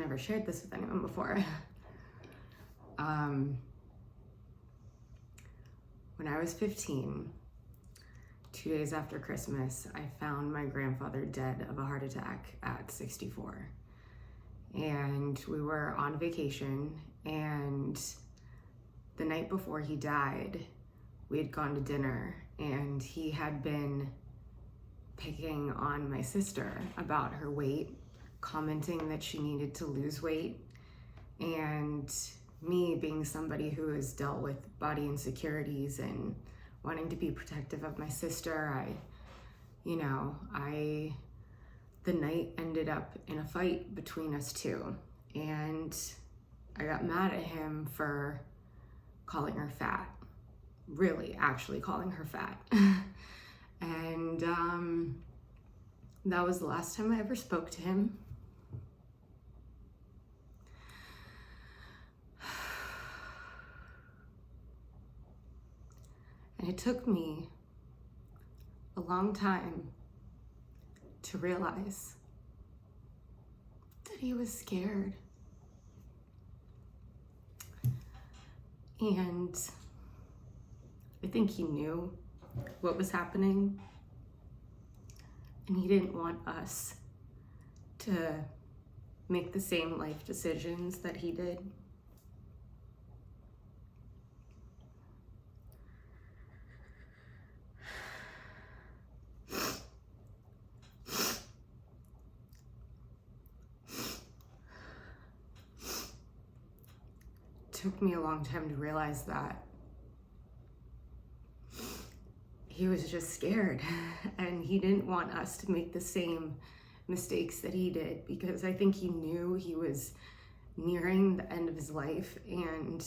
never shared this with anyone before. When I was 15, 2 days after Christmas, I found my grandfather dead of a heart attack at 64. And we were on vacation, and the night before he died, we had gone to dinner, and he had been picking on my sister about her weight, commenting that she needed to lose weight. And me, being somebody who has dealt with body insecurities and wanting to be protective of my sister, the night ended up in a fight between us two. And I got mad at him for calling her fat, really actually calling her fat. And that was the last time I ever spoke to him. And it took me a long time to realize that he was scared. And I think he knew what was happening, and he didn't want us to make the same life decisions that he did. Took me a long time to realize that he was just scared, and he didn't want us to make the same mistakes that he did, because I think he knew he was nearing the end of his life, and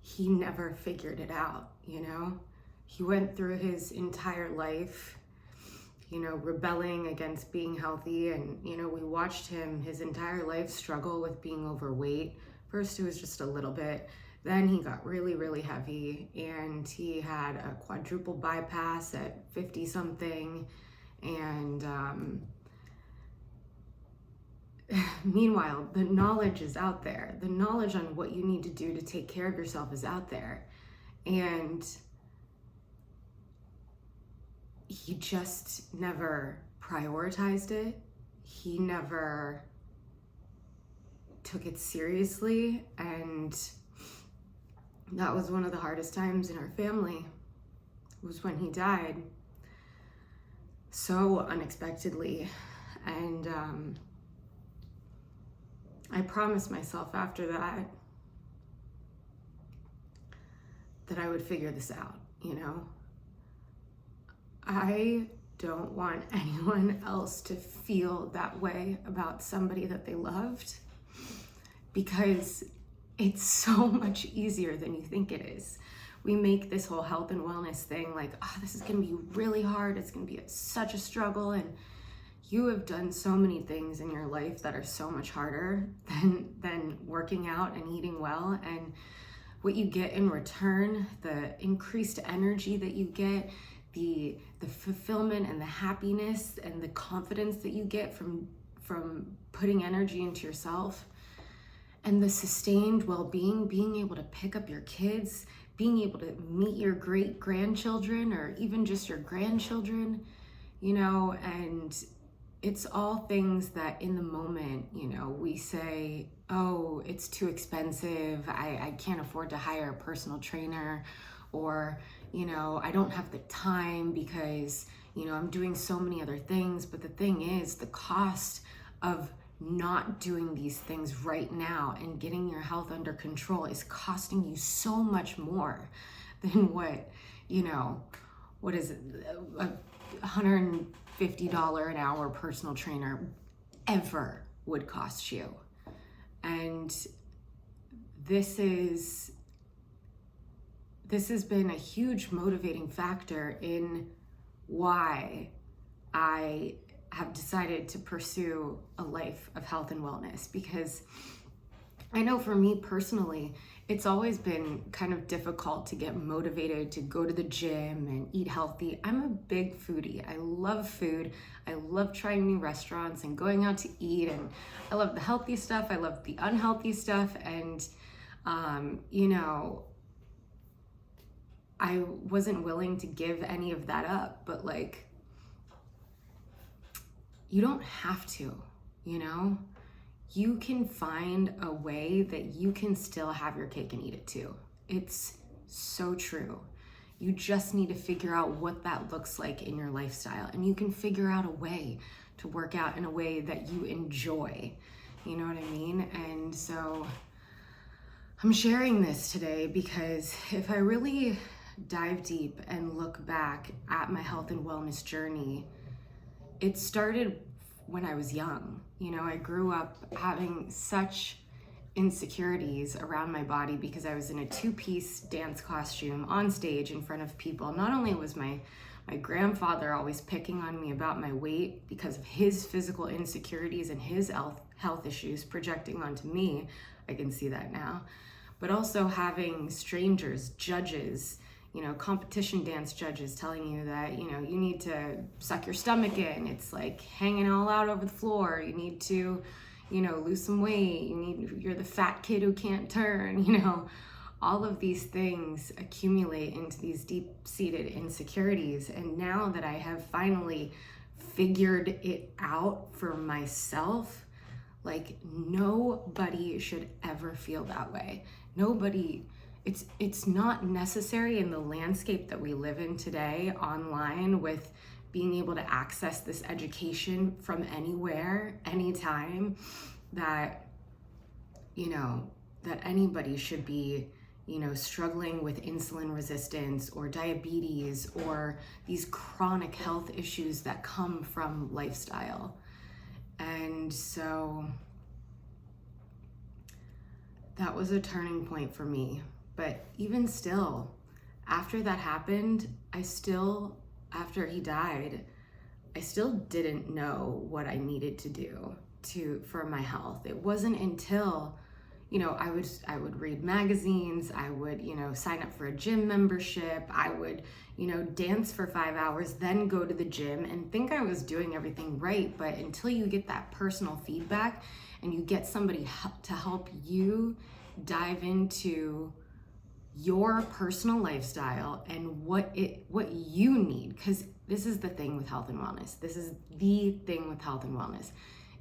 he never figured it out. He went through his entire life rebelling against being healthy, and we watched him his entire life struggle with being overweight. First it was just a little bit, then he got really, really heavy, and he had a quadruple bypass at 50 something. And meanwhile, the knowledge is out there. The knowledge on what you need to do to take care of yourself is out there. And he just never prioritized it. He never took it seriously, and that was one of the hardest times in our family, was when he died so unexpectedly. And I promised myself after that I would figure this out. I don't want anyone else to feel that way about somebody that they loved, because it's so much easier than you think it is. We make this whole health and wellness thing like, this is gonna be really hard, it's gonna be such a struggle, and you have done so many things in your life that are so much harder than working out and eating well. And what you get in return, the increased energy that you get, the fulfillment and the happiness and the confidence that you get from putting energy into yourself, and the sustained well-being, being able to pick up your kids, being able to meet your great-grandchildren or even just your grandchildren, and it's all things that in the moment, we say, oh, it's too expensive, I can't afford to hire a personal trainer, or, I don't have the time because, I'm doing so many other things. But the thing is, the cost of not doing these things right now and getting your health under control is costing you so much more than what is it, a $150 an hour personal trainer ever would cost you. And this has been a huge motivating factor in why I have decided to pursue a life of health and wellness, because I know for me personally, it's always been kind of difficult to get motivated to go to the gym and eat healthy. I'm a big foodie. I love food. I love trying new restaurants and going out to eat, and I love the healthy stuff. I love the unhealthy stuff. And, you know, I wasn't willing to give any of that up, but like, you don't have to, you know? You can find a way that you can still have your cake and eat it too. It's so true. You just need to figure out what that looks like in your lifestyle, and you can figure out a way to work out in a way that you enjoy. You know what I mean? And so I'm sharing this today because if I really dive deep and look back at my health and wellness journey, it started when I was young. You know, I grew up having such insecurities around my body because I was in a two-piece dance costume on stage in front of people. Not only was my grandfather always picking on me about my weight because of his physical insecurities and his health issues projecting onto me, I can see that now, but also having strangers, judges, you know, competition dance judges telling you that, you know, you need to suck your stomach in. It's like hanging all out over the floor. You need to, you know, lose some weight. You're the fat kid who can't turn, you know. All of these things accumulate into these deep-seated insecurities. And now that I have finally figured it out for myself, like, nobody should ever feel that way. Nobody. It's not necessary in the landscape that we live in today online, with being able to access this education from anywhere, anytime, that, you know, that anybody should be, you know, struggling with insulin resistance or diabetes or these chronic health issues that come from lifestyle. And so that was a turning point for me. But even still, after that happened, after he died, I still didn't know what I needed to do for my health. It wasn't until, you know, I would read magazines, I would, you know, sign up for a gym membership, I would, you know, dance for 5 hours, then go to the gym and think I was doing everything right. But until you get that personal feedback and you get somebody to help you dive into your personal lifestyle and what you need, because this is the thing with health and wellness. This is the thing with health and wellness,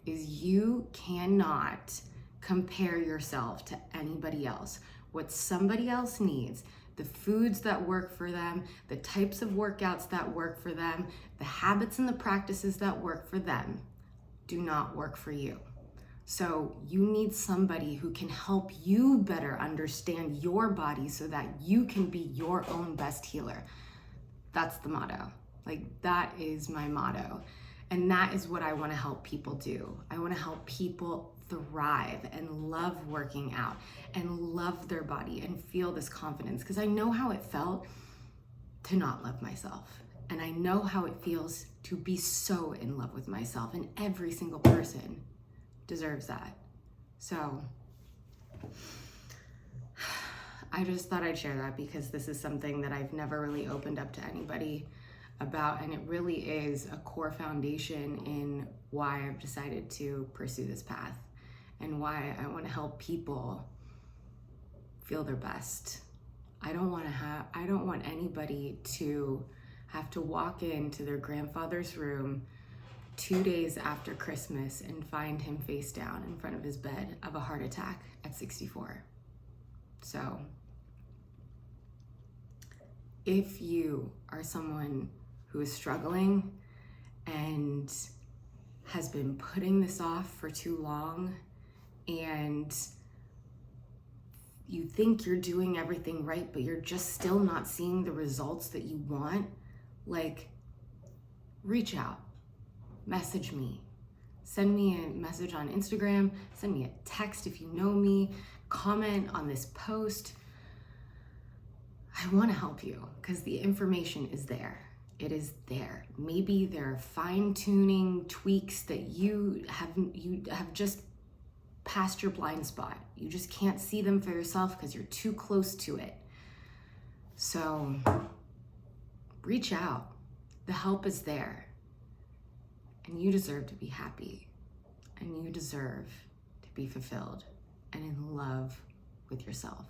is you cannot compare yourself to anybody else. What somebody else needs, the foods that work for them, the types of workouts that work for them, the habits and the practices that work for them, do not work for you. So you need somebody who can help you better understand your body so that you can be your own best healer. That's the motto. Like, that is my motto. And that is what I want to help people do. I want to help people thrive and love working out and love their body and feel this confidence, because I know how it felt to not love myself. And I know how it feels to be so in love with myself, and every single person deserves that. So I just thought I'd share that, because this is something that I've never really opened up to anybody about, and it really is a core foundation in why I've decided to pursue this path and why I want to help people feel their best. I don't want anybody to have to walk into their grandfather's room 2 days after Christmas and find him face down in front of his bed of a heart attack at 64. So if you are someone who is struggling and has been putting this off for too long, and you think you're doing everything right, but you're just still not seeing the results that you want, like, reach out. Message me, send me a message on Instagram, send me a text if you know me, comment on this post. I want to help you, because the information is there. It is there. Maybe there are fine-tuning tweaks that you have just past your blind spot. You just can't see them for yourself because you're too close to it. So reach out. The help is there. And you deserve to be happy. And you deserve to be fulfilled and in love with yourself.